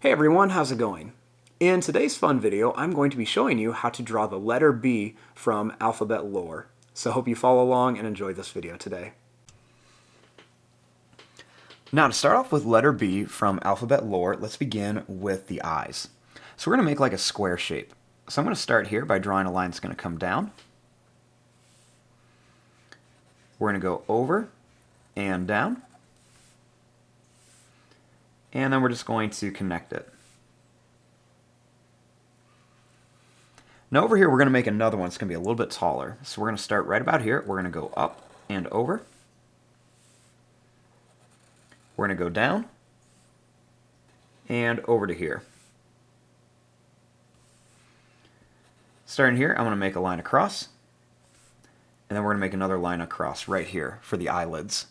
Hey everyone, how's it going? In today's fun video, I'm going to be showing you how to draw the letter B from alphabet lore. So hope you follow along and enjoy this video today. Now to start off with letter B from alphabet lore, let's begin with the eyes. So we're going to make like a square shape. So I'm going to start here by drawing a line that's going to come down. We're going to go over and down. And then we're just going to connect it. Now over here we're going to make another one. It's going to be a little bit taller. So we're going to start right about here. We're going to go up and over. We're going to go down and over to here. Starting here, I'm going to make a line across. And then we're going to make another line across right here for the eyelids.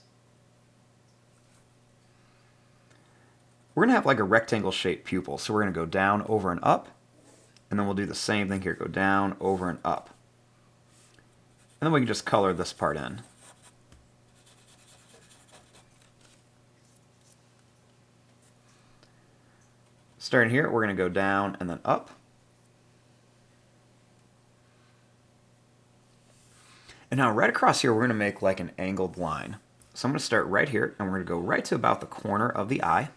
We're going to have like a rectangle shaped pupil. So we're going to go down, over, and up. And then we'll do the same thing here. Go down, over, and up. And then we can just color this part in. Starting here, we're going to go down and then up. And now right across here, we're going to make like an angled line. So I'm going to start right here, and we're going to go right to about the corner of the eye.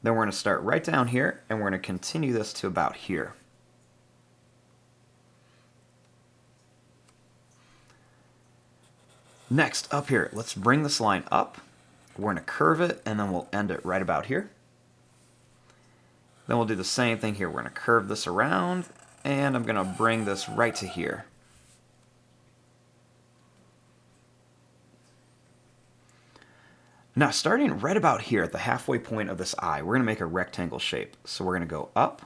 Then we're going to start right down here, and we're going to continue this to about here. Next, up here, let's bring this line up. We're going to curve it, and then we'll end it right about here. Then we'll do the same thing here. We're going to curve this around, and I'm going to bring this right to here. Now, starting right about here at the halfway point of this eye, we're going to make a rectangle shape. So we're going to go up.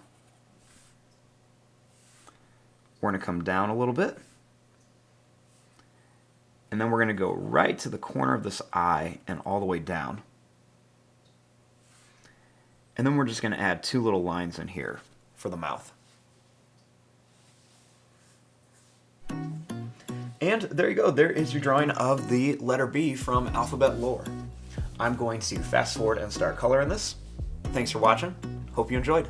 We're going to come down a little bit. And then we're going to go right to the corner of this eye and all the way down. And then we're just going to add two little lines in here for the mouth. And there you go. There is your drawing of the letter B from alphabet lore. I'm going to fast forward and start coloring this. Thanks for watching. Hope you enjoyed.